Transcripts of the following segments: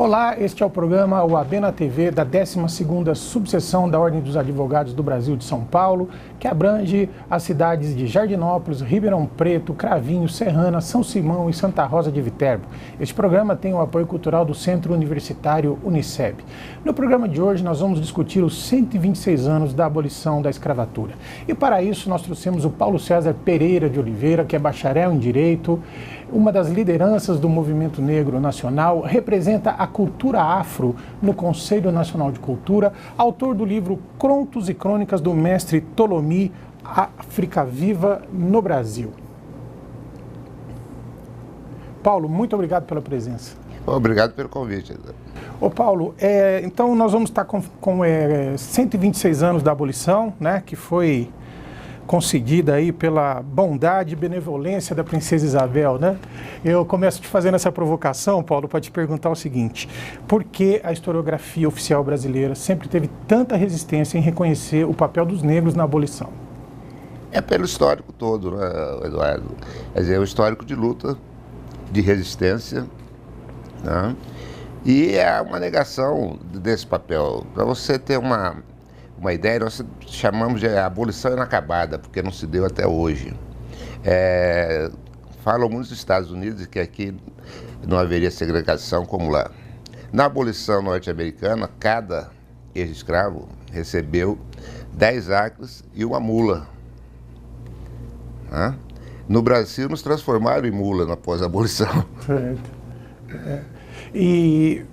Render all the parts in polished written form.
Olá, este é o programa OAB na TV da 12ª Subseção da Ordem dos Advogados do Brasil de São Paulo, que abrange as cidades de Jardinópolis, Ribeirão Preto, Cravinho, Serrana, São Simão e Santa Rosa de Viterbo. Este programa tem o apoio cultural do Centro Universitário Uniceb. No programa de hoje nós vamos discutir os 126 anos da abolição da escravatura. E para isso nós trouxemos o Paulo César Pereira de Oliveira, que é bacharel em Direito, uma das lideranças do movimento negro nacional, representa a cultura afro no Conselho Nacional de Cultura, autor do livro Contos e Crônicas do Mestre Ptolomeu, África Viva no Brasil. Paulo, muito obrigado pela presença. Obrigado pelo convite. Ô Paulo, então nós vamos estar com 126 anos da abolição, né, que foi concedida aí pela bondade e benevolência da princesa Isabel, né? Eu começo te fazendo essa provocação, Paulo, para te perguntar o seguinte: por que a historiografia oficial brasileira sempre teve tanta resistência em reconhecer o papel dos negros na abolição? É pelo histórico todo, né, Eduardo? Quer dizer, é um histórico de luta, de resistência, né? E é uma negação desse papel. Para você ter uma ideia, nós chamamos de abolição inacabada, porque não se deu até hoje. Falam muitos Estados Unidos que aqui não haveria segregação como lá. Na abolição norte-americana, cada ex-escravo recebeu 10 acres e uma mula. No Brasil, nos transformaram em mula na pós-abolição. E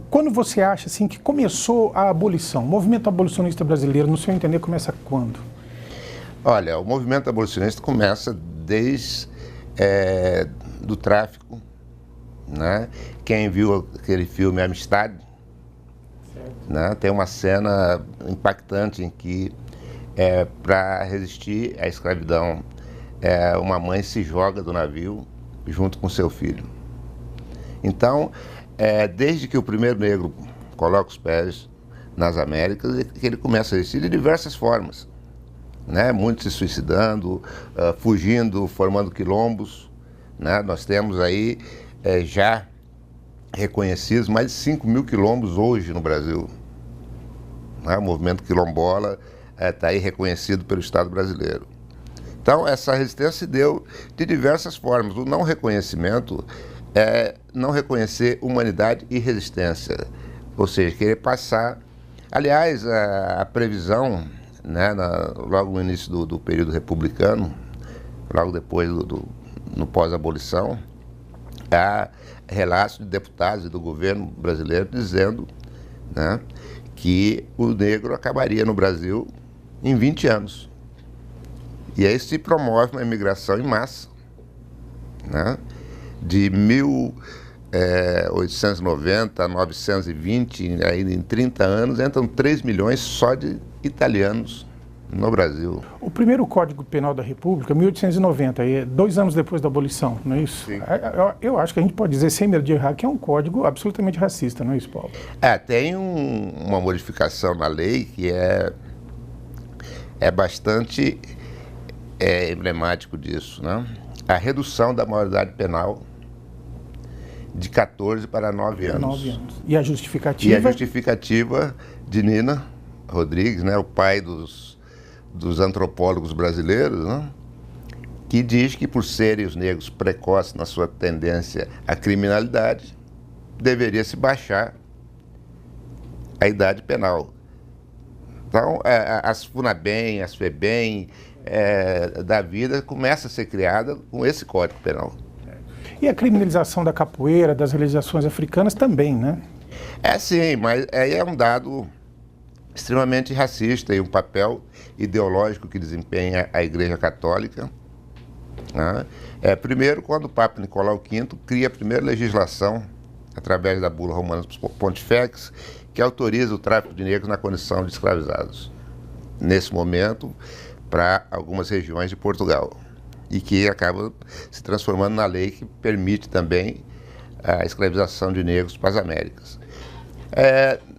quando você acha assim, que começou a abolição, o movimento abolicionista brasileiro, no seu entender, começa quando? Olha, o movimento abolicionista começa desde do tráfico, né? Quem viu aquele filme Amistade, né? Tem uma cena impactante em que, para resistir à escravidão, uma mãe se joga do navio junto com seu filho. Então, desde que o primeiro negro coloca os pés nas Américas, que ele começa a resistir de diversas formas, né? Muitos se suicidando, fugindo, formando quilombos, né? Nós temos aí já reconhecidos mais de 5 mil quilombos hoje no Brasil, né? O movimento quilombola está aí reconhecido pelo Estado brasileiro. Então, essa resistência se deu de diversas formas. O não reconhecimento não reconhecer humanidade e resistência, ou seja, querer passar. Aliás, a previsão, né, logo no início do período republicano, logo depois no pós-abolição, há relatos de deputados e do governo brasileiro dizendo, né, que o negro acabaria no Brasil em 20 anos. E aí se promove uma imigração em massa, né? De 1890 a 920, aí em 30 anos, entram 3 milhões só de italianos no Brasil. O primeiro Código Penal da República, 1890, 2 anos depois da abolição, não é isso? Sim. Eu acho que a gente pode dizer, sem medo de errar, que é um código absolutamente racista, não é isso, Paulo? Tem uma modificação na lei que é bastante emblemático disso, né? A redução da maioridade penal de 14 para 9 anos. 9 anos. E a justificativa? E a justificativa de Nina Rodrigues, né, o pai dos antropólogos brasileiros, né, que diz que por serem os negros precoces na sua tendência à criminalidade, deveria se baixar a idade penal. Então, as FUNABEM, as FEBEM da vida começa a ser criada com esse Código Penal. E a criminalização da capoeira, das religiões africanas também, né? Sim, mas aí é um dado extremamente racista e um papel ideológico que desempenha a Igreja Católica, né? Primeiro, quando o Papa Nicolau V cria a primeira legislação, através da Bula Romana Pontifex, que autoriza o tráfico de negros na condição de escravizados, nesse momento, para algumas regiões de Portugal, e que acaba se transformando na lei que permite também a escravização de negros para as Américas.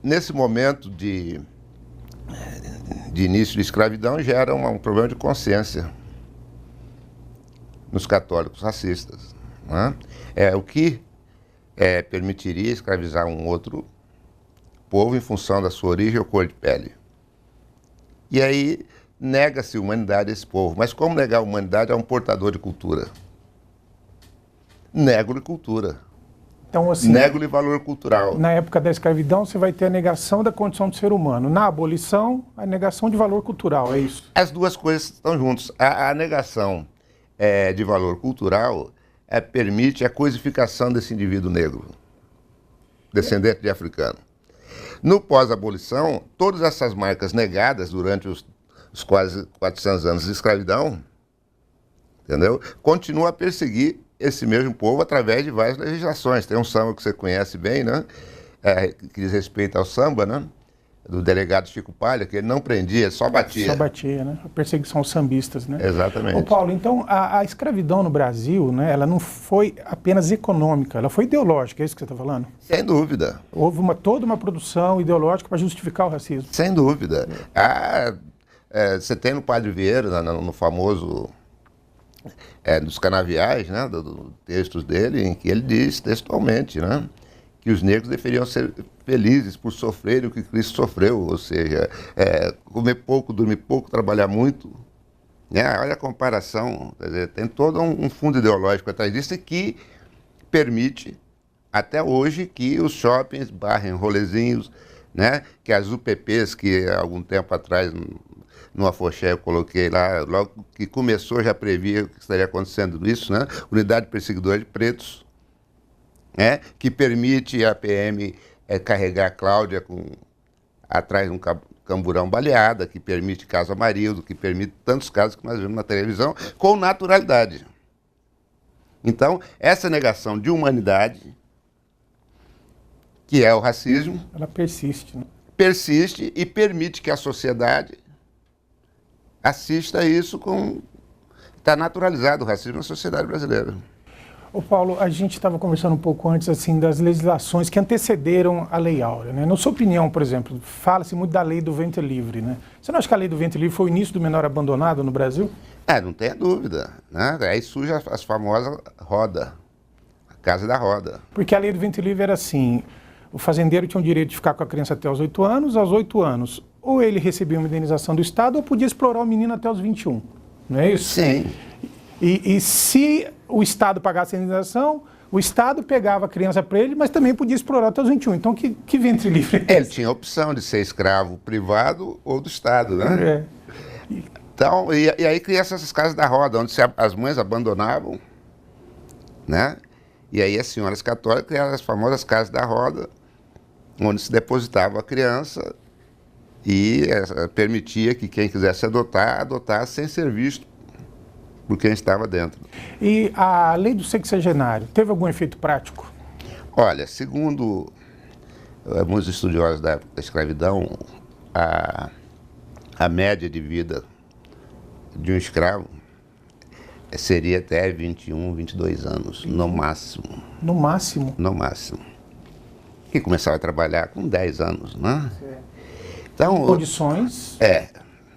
Nesse momento de início de escravidão, gera um problema de consciência nos católicos racistas, né? O que permitiria escravizar um outro povo em função da sua origem ou cor de pele. E aí nega-se humanidade a esse povo. Mas como negar a humanidade a um portador de cultura? Nego-lhe cultura. Então, assim, nego-lhe valor cultural. Na época da escravidão, você vai ter a negação da condição de ser humano. Na abolição, a negação de valor cultural, é isso? As duas coisas estão juntas. A negação de valor cultural permite a coisificação desse indivíduo negro, descendente de africano. No pós-abolição, todas essas marcas negadas durante os quase 400 anos de escravidão, entendeu? Continua a perseguir esse mesmo povo através de várias legislações. Tem um samba que você conhece bem, né? Que diz respeito ao samba, né? Do delegado Chico Palha, que ele não prendia, só batia. Só batia, né? A perseguição aos sambistas, né? Exatamente. Ô Paulo, então a escravidão no Brasil, né, ela não foi apenas econômica, ela foi ideológica, é isso que você está falando? Sem dúvida. Houve toda uma produção ideológica para justificar o racismo. Sem dúvida. Você tem no Padre Vieira, no famoso dos canaviais, né, do textos dele, em que ele diz textualmente, né, que os negros deveriam ser felizes por sofrerem o que Cristo sofreu, ou seja, comer pouco, dormir pouco, trabalhar muito. Olha a comparação, quer dizer, tem todo um fundo ideológico atrás disso que permite, até hoje, que os shoppings barrem rolezinhos, né, que as UPPs, que há algum tempo atrás, no Afoxé eu coloquei lá, logo que começou já previa o que estaria acontecendo isso, né, Unidade Perseguidora de Pretos, que permite a PM carregar a Cláudia atrás de um camburão baleada, que permite caso Amarildo, que permite tantos casos que nós vemos na televisão, com naturalidade. Então, essa negação de humanidade, que é o racismo, ela persiste, né? Persiste e permite que a sociedade assista a isso com... Está naturalizado o racismo na sociedade brasileira. Ô Paulo, a gente estava conversando um pouco antes assim das legislações que antecederam a Lei Áurea, né? Na sua opinião, por exemplo, fala-se muito da Lei do Ventre Livre, né? Você não acha que a Lei do Ventre Livre foi o início do menor abandonado no Brasil? Não tenha dúvida, né? Aí surge as famosas roda, a Casa da Roda. Porque a Lei do Ventre Livre era assim, o fazendeiro tinha o direito de ficar com a criança até os 8 anos, aos 8 anos, ou ele recebia uma indenização do Estado ou podia explorar o menino até os 21, não é isso? Sim. E se o Estado pagasse a indenização, o Estado pegava a criança para ele, mas também podia explorar até os 21. Então, que ventre livre é esse? Ele tinha a opção de ser escravo privado ou do Estado, né? Então, e aí cria essas casas da roda, onde as mães abandonavam, né? E aí as senhoras católicas criaram as famosas casas da roda, onde se depositava a criança e permitia que quem quisesse adotasse sem ser visto por quem estava dentro. E a lei do sexagenário, teve algum efeito prático? Olha, segundo muitos estudiosos da época da escravidão, a média de vida de um escravo seria até 21, 22 anos, no máximo. No máximo? No máximo. Que começava a trabalhar com 10 anos, né? Certo. Então, condições?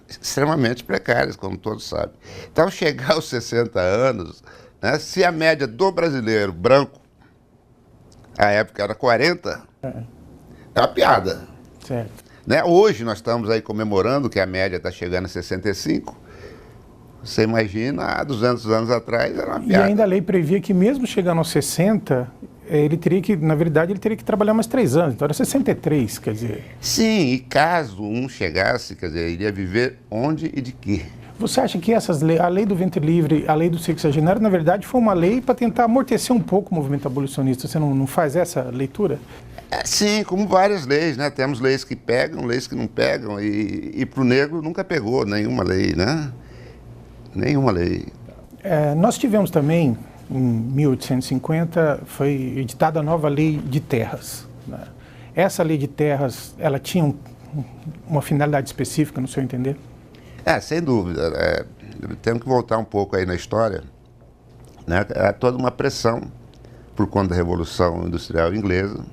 Extremamente precárias, como todos sabem. Então, chegar aos 60 anos, né, se a média do brasileiro branco, à época era 40, é uma piada. Certo. Né? Hoje nós estamos aí comemorando que a média está chegando a 65. Você imagina, há 200 anos atrás era uma piada. E ainda a lei previa que mesmo chegando aos 60, ele teria que, na verdade, ele teria que trabalhar mais 3 anos, então era 63, quer dizer... Sim, e caso um chegasse, quer dizer, iria viver onde e de quê? Você acha que a lei do ventre livre, a lei do sexagenário, na verdade, foi uma lei para tentar amortecer um pouco o movimento abolicionista? Você não faz essa leitura? Sim, como várias leis, né? Temos leis que pegam, leis que não pegam, e para o negro nunca pegou nenhuma lei, né? Nenhuma lei. Nós tivemos também... Em 1850 foi editada a nova lei de terras, né? Essa lei de terras, ela tinha uma finalidade específica, no seu entender? Sem dúvida. Temos que voltar um pouco aí na história, né? Há toda uma pressão por conta da Revolução Industrial Inglesa,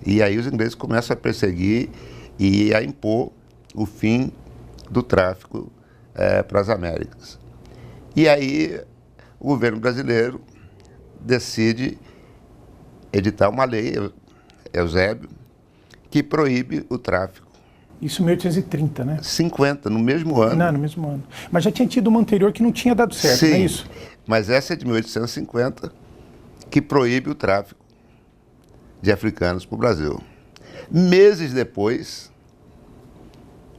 e aí os ingleses começam a perseguir e a impor o fim do tráfico para as Américas. E aí o governo brasileiro decide editar uma lei, Eusébio, que proíbe o tráfico. Isso em 1830, né? 50, no mesmo ano. Não, no mesmo ano. Mas já tinha tido uma anterior que não tinha dado certo, Sim, não é isso? mas essa é de 1850, que proíbe o tráfico de africanos para o Brasil. Meses depois,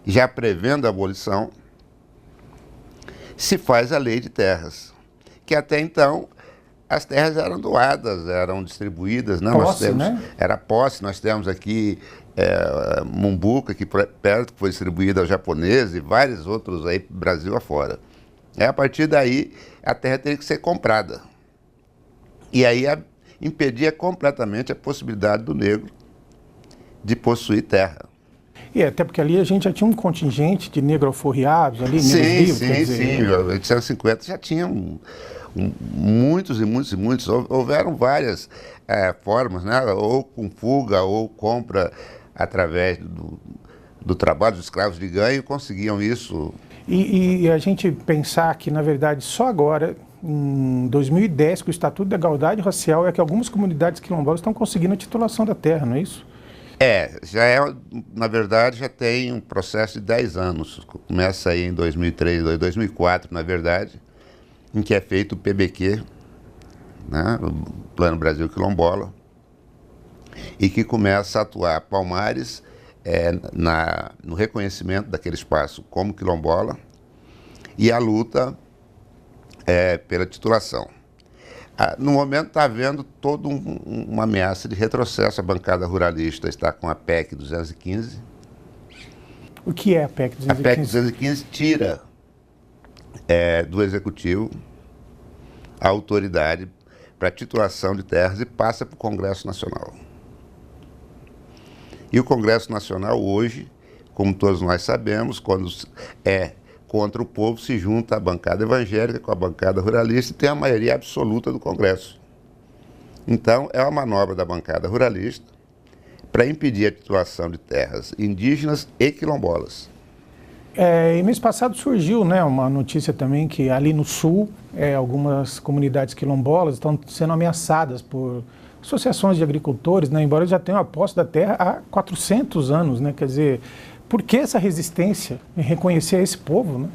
já prevendo a abolição, se faz a lei de terras, que até então as terras eram doadas, eram distribuídas. Não, posse, né? Era posse. Nós temos aqui Mumbuca, que perto foi distribuída aos japoneses e vários outros aí, Brasil afora. A partir daí, a terra teria que ser comprada. E aí impedia completamente a possibilidade do negro de possuir terra. E até porque ali a gente já tinha um contingente de negros alforriados ali, negros vivos. Sim. Em 1850 já tinham muitos. Houveram várias formas, né? Ou com fuga, ou compra através do trabalho dos escravos de ganho, conseguiam isso. E a gente pensar que, na verdade, só agora, em 2010, com o Estatuto da Igualdade Racial, é que algumas comunidades quilombolas estão conseguindo a titulação da terra, não é isso? Na verdade, já tem um processo de 10 anos. Começa aí em 2003, 2004, na verdade, em que é feito o PBQ, né, o Plano Brasil Quilombola, e que começa a atuar Palmares no reconhecimento daquele espaço como quilombola e a luta pela titulação. No momento está havendo toda uma ameaça de retrocesso. A bancada ruralista está com a PEC 215. O que é a PEC 215? A PEC 215 tira do Executivo a autoridade para titulação de terras e passa para o Congresso Nacional. E o Congresso Nacional hoje, como todos nós sabemos, quando contra o povo, se junta a bancada evangélica com a bancada ruralista e tem a maioria absoluta do Congresso. Então, é uma manobra da bancada ruralista para impedir a titulação de terras indígenas e quilombolas. E mês passado surgiu, né, uma notícia também que ali no sul, algumas comunidades quilombolas estão sendo ameaçadas por associações de agricultores, né, embora eles já tenham a posse da terra há 400 anos, né, quer dizer, por que essa resistência em reconhecer esse povo, né?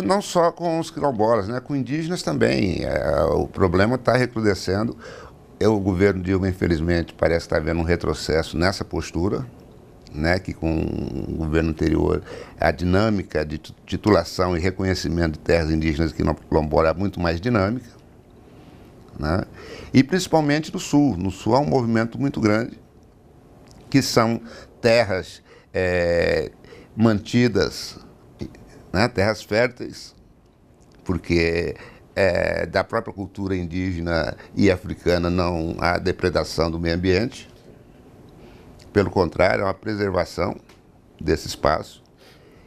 Não só com os quilombolas, né, com indígenas também. O problema está recrudescendo. O governo Dilma, infelizmente, parece estar havendo um retrocesso nessa postura, né, que com o governo anterior a dinâmica de titulação e reconhecimento de terras indígenas aqui no quilombola é muito mais dinâmica, né? E principalmente no sul. No sul há um movimento muito grande, que são terras mantidas, né, terras férteis, porque da própria cultura indígena e africana não há depredação do meio ambiente. Pelo contrário, é uma preservação desse espaço.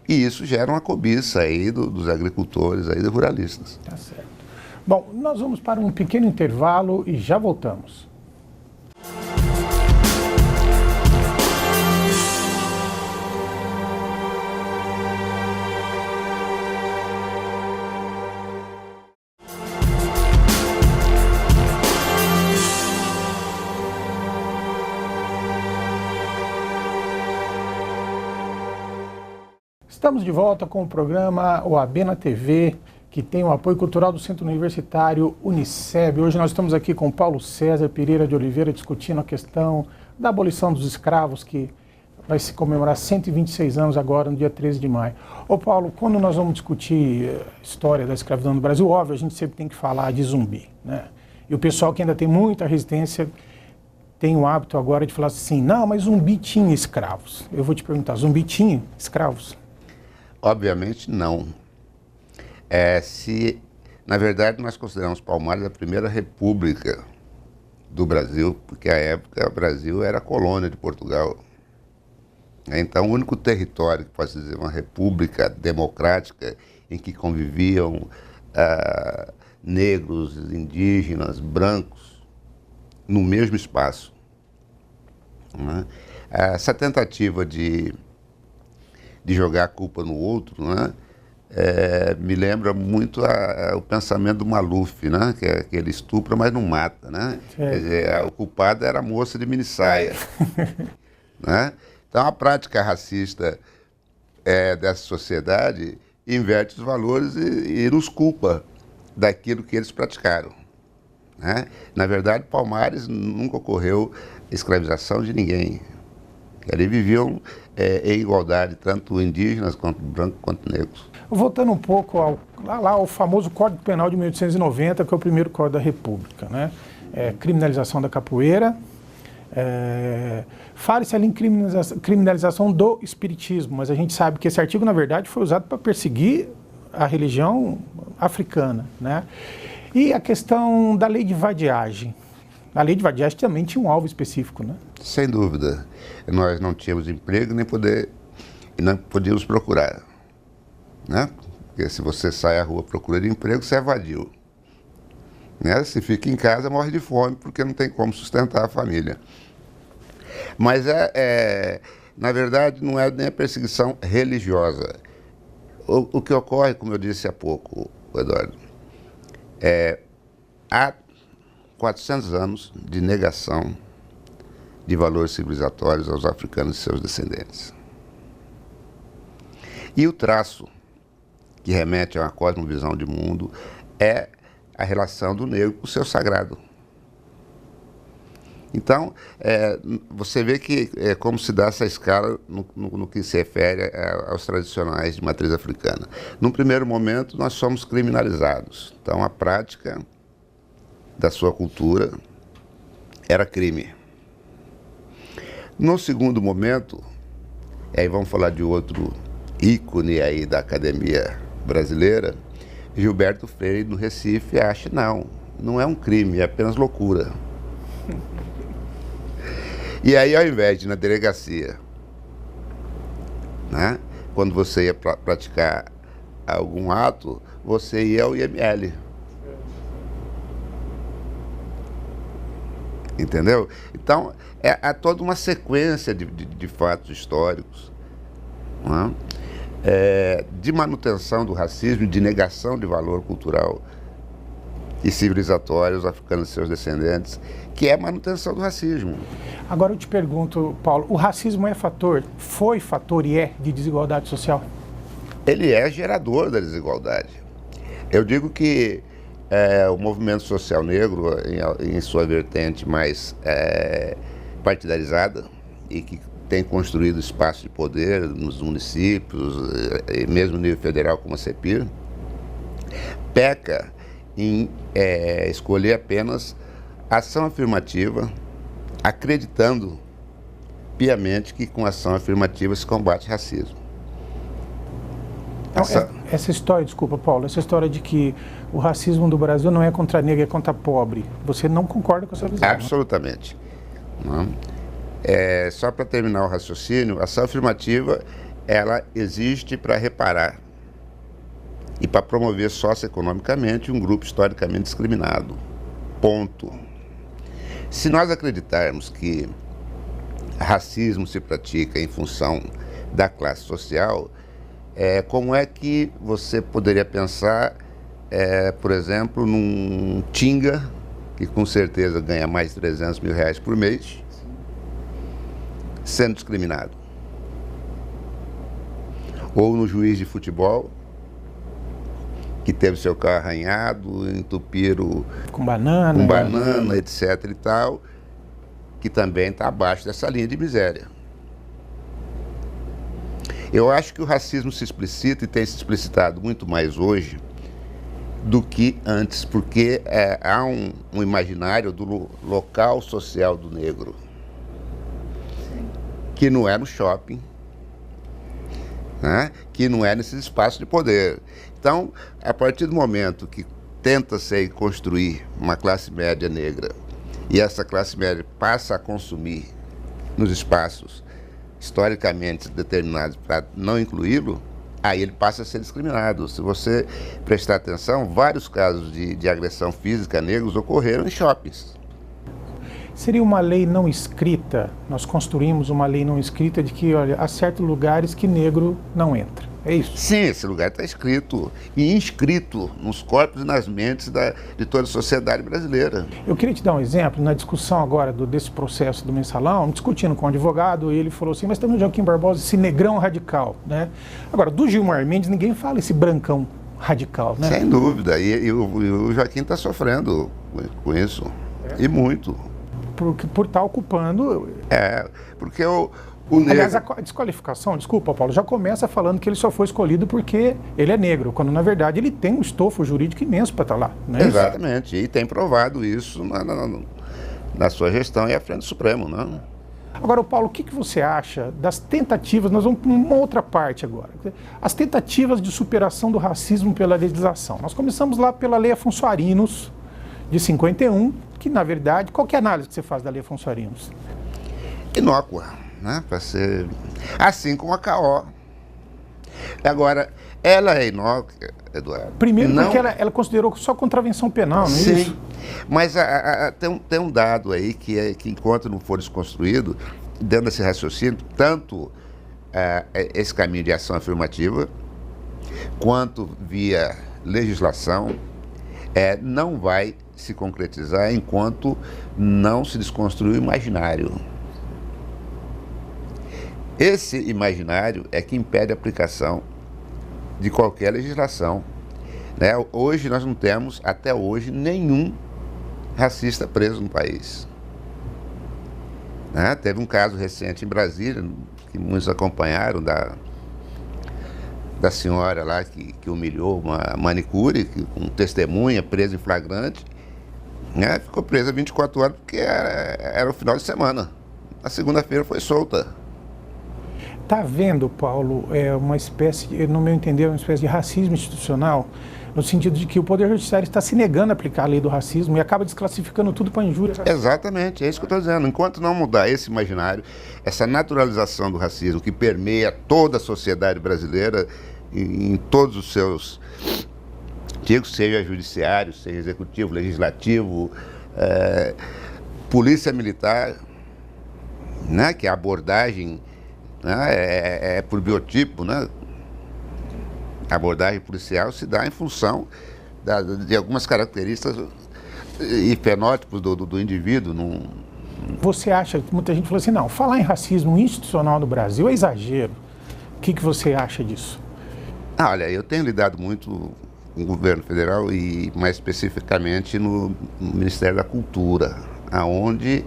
E isso gera uma cobiça aí dos agricultores, aí dos ruralistas. Tá certo. Bom, nós vamos para um pequeno intervalo e já voltamos. Estamos de volta com o programa OAB na TV, que tem o apoio cultural do Centro Universitário Uniceb. Hoje nós estamos aqui com Paulo César Pereira de Oliveira discutindo a questão da abolição dos escravos, que vai se comemorar 126 anos agora, no dia 13 de maio. Ô Paulo, quando nós vamos discutir a história da escravidão no Brasil, óbvio, a gente sempre tem que falar de Zumbi, né? E o pessoal que ainda tem muita resistência tem o hábito agora de falar assim, não, mas Zumbi tinha escravos. Eu vou te perguntar, Zumbi tinha escravos? Obviamente não. Na verdade, nós consideramos Palmares a primeira república do Brasil, porque à época o Brasil era colônia de Portugal. Então, o único território que pode dizer uma república democrática em que conviviam negros, indígenas, brancos, no mesmo espaço, né? Essa tentativa de jogar a culpa no outro, né, me lembra muito o pensamento do Maluf, né? Que ele estupra, mas não mata, né? Quer dizer, o culpado era a moça de minissaia. Né? Então, a prática racista dessa sociedade inverte os valores e nos culpa daquilo que eles praticaram. Né? Na verdade, Palmares nunca ocorreu escravização de ninguém. Ali viviam em igualdade, tanto indígenas, quanto brancos, quanto negros. Voltando um pouco ao famoso Código Penal de 1890, que é o primeiro Código da República, né? Criminalização da capoeira. Fala-se ali em criminalização do espiritismo, mas a gente sabe que esse artigo, na verdade, foi usado para perseguir a religião africana, né? E a questão da lei de vadiagem. A lei de vadiagem também tinha um alvo específico, né? Sem dúvida. Nós não tínhamos emprego e não podíamos procurar. Né? Porque se você sai à rua procurando emprego, você é vadio. Né? Se fica em casa, morre de fome, porque não tem como sustentar a família. Mas, na verdade, não é nem a perseguição religiosa. O que ocorre, como eu disse há pouco, Eduardo, há 400 anos de negação de valores civilizatórios aos africanos e seus descendentes. E o traço que remete a uma cosmovisão de mundo é a relação do negro com o seu sagrado. Então, você vê que como se dá essa escala no que se refere aos tradicionais de matriz africana. Num primeiro momento, nós somos criminalizados. Então, a prática da sua cultura era crime. No segundo momento, aí vamos falar de outro ícone aí da academia brasileira, Gilberto Freire, no Recife, acha, não é um crime, é apenas loucura. E aí, ao invés de ir na delegacia, né, quando você ia praticar algum ato, você ia ao IML. Entendeu? Então, há toda uma sequência de fatos históricos, né, de manutenção do racismo, de negação de valor cultural e civilizatório aos africanos e seus descendentes, que é a manutenção do racismo. Agora eu te pergunto, Paulo, o racismo foi fator e é de desigualdade social? Ele é gerador da desigualdade. Eu digo que o movimento social negro, em sua vertente mais partidarizada, e que tem construído espaço de poder nos municípios, e mesmo no nível federal como a CEPIR, peca em escolher apenas ação afirmativa, acreditando piamente que com ação afirmativa se combate racismo. Então, essa história, desculpa, Paulo, essa história de que o racismo do Brasil não é contra negro, é contra pobre, você não concorda com essa visão? Absolutamente. Não? Só para terminar o raciocínio, a ação afirmativa, ela existe para reparar e para promover socioeconomicamente um grupo historicamente discriminado. Ponto. Se nós acreditarmos que racismo se pratica em função da classe social, como é que você poderia pensar, por exemplo, num Tinga, que com certeza ganha mais de 300 mil reais por mês, sendo discriminado? Ou no juiz de futebol, que teve seu carro arranhado, entupiram com banana, etc. e tal, que também está abaixo dessa linha de miséria. Eu acho que o racismo se explicita e tem se explicitado muito mais hoje do que antes, porque há um imaginário do local social do negro, que não é no shopping, né? Que não é nesses espaços de poder. Então, a partir do momento que tenta-se construir uma classe média negra e essa classe média passa a consumir nos espaços historicamente determinados para não incluí-lo, aí ele passa a ser discriminado. Se você prestar atenção, vários casos de agressão física a negros ocorreram em shoppings. Seria uma lei não escrita, nós construímos uma lei não escrita de que, olha, há certos lugares que negro não entra. É isso? Sim, esse lugar está escrito e inscrito nos corpos e nas mentes de toda a sociedade brasileira. Eu queria te dar um exemplo, na discussão agora desse processo do Mensalão, discutindo com o advogado, ele falou assim, mas também o Joaquim Barbosa, esse negrão radical, né? Agora, do Gilmar Mendes, ninguém fala esse brancão radical, né? Sem dúvida, e o Joaquim está sofrendo com isso, e muito. Por estar ocupando... Porque o negro... Aliás, a desqualificação, desculpa, Paulo, já começa falando que ele só foi escolhido porque ele é negro, quando na verdade ele tem um estofo jurídico imenso para estar lá, não é Exatamente, isso? E tem provado isso na sua gestão e à frente do Supremo, não? Agora, Paulo, o que você acha das tentativas, nós vamos para uma outra parte agora, as tentativas de superação do racismo pela legislação. Nós começamos lá pela Lei Afonso Arinos, de 51, que na verdade, qual que é a análise que você faz da Lei Afonso Arinos? Inócua, né? Para ser... Assim como a KO. Agora, ela é inócua, Eduardo. Primeiro porque ela considerou só contravenção penal, não é Sim, isso? mas tem um dado aí que enquanto não for desconstruído, dando esse raciocínio, tanto esse caminho de ação afirmativa, quanto via legislação, não vai se concretizar enquanto não se desconstruir o imaginário. Esse imaginário é que impede a aplicação de qualquer legislação, né? Hoje nós não temos, até hoje, nenhum racista preso no país, né? Teve um caso recente em Brasília, que muitos acompanharam, da senhora lá que humilhou uma manicure, com testemunha, presa em flagrante, né? Ficou presa 24 horas porque era o final de semana. Na segunda-feira foi solta. Está havendo, Paulo, uma espécie, no meu entender, uma espécie de racismo institucional, no sentido de que o Poder Judiciário está se negando a aplicar a lei do racismo e acaba desclassificando tudo para injúria. Exatamente, é isso que eu estou dizendo. Enquanto não mudar esse imaginário, essa naturalização do racismo que permeia toda a sociedade brasileira, em todos os seus tigos, seja judiciário, seja executivo, legislativo, polícia militar, né, que é a abordagem, né, por biotipo, né? A abordagem policial se dá em função de algumas características e fenótipos do indivíduo. Você acha, muita gente falou assim, não, falar em racismo institucional no Brasil é exagero. O que você acha disso? Olha, eu tenho lidado muito com o governo federal e mais especificamente no Ministério da Cultura, aonde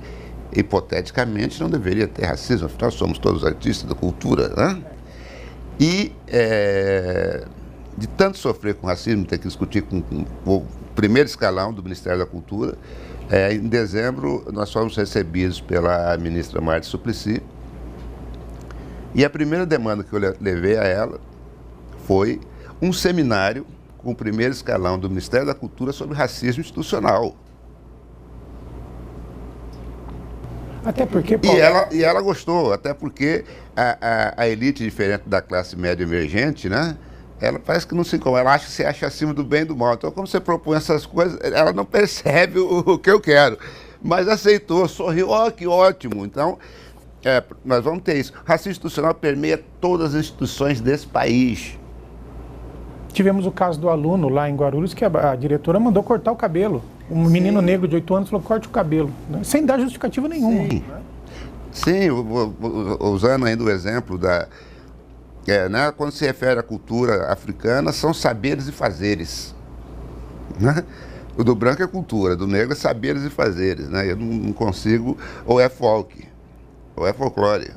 hipoteticamente não deveria ter racismo, afinal somos todos artistas da cultura, né? E de tanto sofrer com racismo, ter que discutir com o primeiro escalão do Ministério da Cultura, em dezembro nós fomos recebidos pela ministra Marta Suplicy, e a primeira demanda que eu levei a ela foi um seminário com o primeiro escalão do Ministério da Cultura sobre racismo institucional. Até porque, Paulo... E ela gostou, até porque a elite diferente da classe média emergente, né? Ela parece que não se incomoda, ela se acha acima do bem e do mal. Então, como você propõe essas coisas, ela não percebe o que eu quero. Mas aceitou, sorriu, que ótimo. Então, nós vamos ter isso. Racismo institucional permeia todas as instituições desse país. Tivemos o caso do aluno lá em Guarulhos, que a diretora mandou cortar o cabelo. Um menino negro de 8 anos falou, corte o cabelo, né? Sem dar justificativa nenhuma. Sim, usando ainda o exemplo né, quando se refere à cultura africana, são saberes e fazeres, né? O do branco é cultura, do negro é saberes e fazeres, né? Eu não consigo, ou é folk, ou é folclore.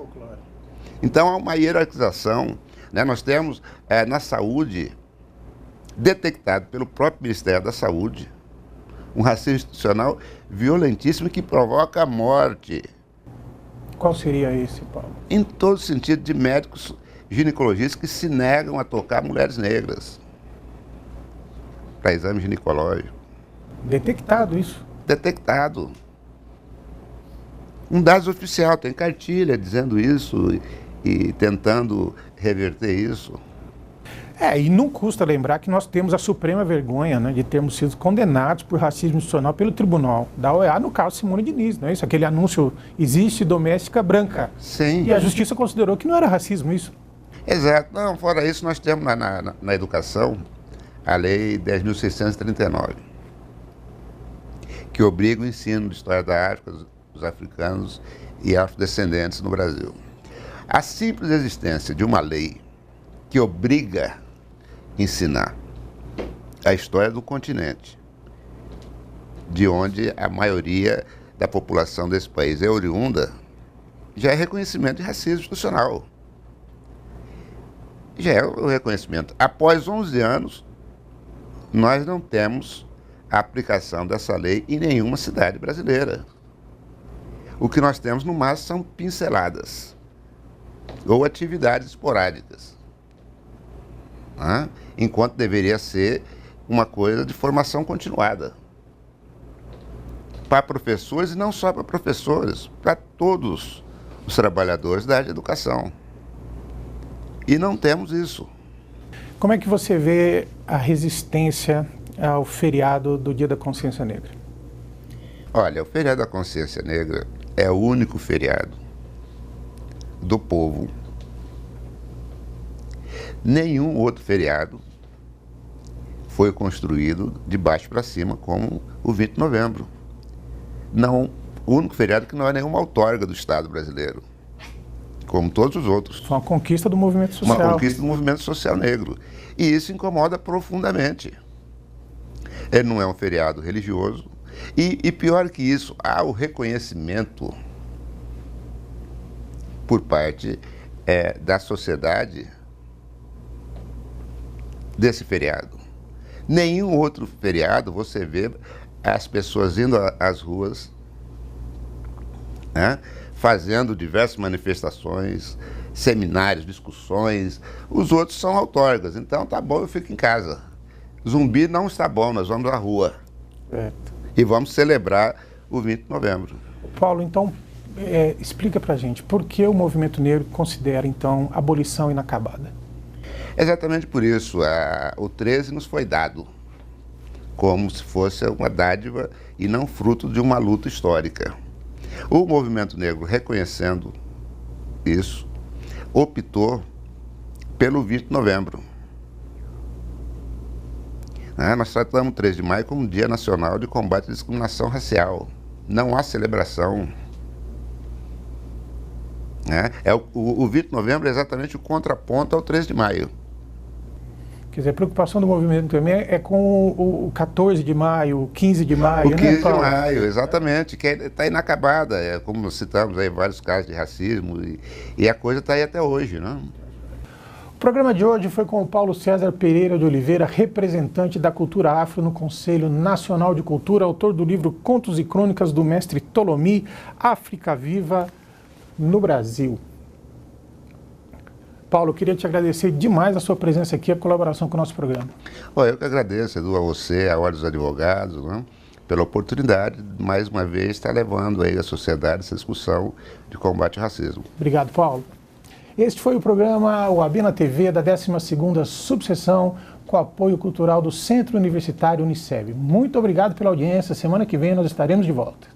Então há uma hierarquização, né? Nós temos na saúde, detectado pelo próprio Ministério da Saúde, um racismo institucional violentíssimo que provoca a morte. Qual seria esse, Paulo? Em todo sentido, de médicos ginecologistas que se negam a tocar mulheres negras para exame ginecológico. Detectado isso? Detectado. Um dado oficial, tem cartilha dizendo isso e tentando reverter isso. E não custa lembrar que nós temos a suprema vergonha, né, de termos sido condenados por racismo institucional pelo tribunal da OEA, no caso Simone Diniz, não é isso? Aquele anúncio, existe doméstica branca. Sim. E a justiça considerou que não era racismo isso. Exato. Não, fora isso, nós temos na educação a Lei 10.639, que obriga o ensino de história da África, dos africanos e afrodescendentes no Brasil. A simples existência de uma lei que obriga a ensinar a história do continente, de onde a maioria da população desse país é oriunda, já é reconhecimento de racismo institucional. Já é o reconhecimento. Após 11 anos, nós não temos a aplicação dessa lei em nenhuma cidade brasileira. O que nós temos, no máximo, são pinceladas ou atividades esporádicas, né? Enquanto deveria ser uma coisa de formação continuada para professores, e não só para professores, para todos os trabalhadores da área de educação. E não temos isso. Como é que você vê a resistência ao feriado do Dia da Consciência Negra? Olha, o feriado da Consciência Negra é o único feriado do povo. Nenhum outro feriado foi construído de baixo para cima como o 20 de novembro. Não, o único feriado que não é nenhuma outorga do Estado brasileiro, como todos os outros. Foi uma conquista do movimento social. Uma conquista do movimento social negro. E isso incomoda profundamente. Ele não é um feriado religioso. E pior que isso, há o reconhecimento por parte da sociedade desse feriado. Nenhum outro feriado você vê as pessoas indo às ruas, né, fazendo diversas manifestações, seminários, discussões. Os outros são outorgas, então tá bom, eu fico em casa. Zumbi não está bom, nós vamos à rua. Certo. E vamos celebrar o 20 de novembro. Paulo, então, explica pra gente, por que o movimento negro considera, então, a abolição inacabada? Exatamente por isso, o 13 nos foi dado como se fosse uma dádiva e não fruto de uma luta histórica. O movimento negro, reconhecendo isso, optou pelo 20 de novembro. Nós tratamos o 3 de maio como um Dia Nacional de Combate à Discriminação Racial. Não há celebração. O 20 de novembro é exatamente o contraponto ao 3 de maio. Quer dizer, a preocupação do movimento também é com o 14 de maio, o 15 de maio, o 15 né, Paulo? de maio, exatamente, que está inacabada. Como citamos aí vários casos de racismo, e a coisa está aí até hoje, né? O programa de hoje foi com o Paulo César Pereira de Oliveira, representante da cultura afro no Conselho Nacional de Cultura, autor do livro Contos e Crônicas do Mestre Tolomi, África Viva no Brasil. Paulo, eu queria te agradecer demais a sua presença aqui, a colaboração com o nosso programa. Eu que agradeço, Edu, a você, a Ordem dos Advogados, né, pela oportunidade de, mais uma vez, estar levando aí à sociedade essa discussão de combate ao racismo. Obrigado, Paulo. Este foi o programa UAB na TV da 12ª subseção, com apoio cultural do Centro Universitário Uniceb. Muito obrigado pela audiência. Semana que vem nós estaremos de volta.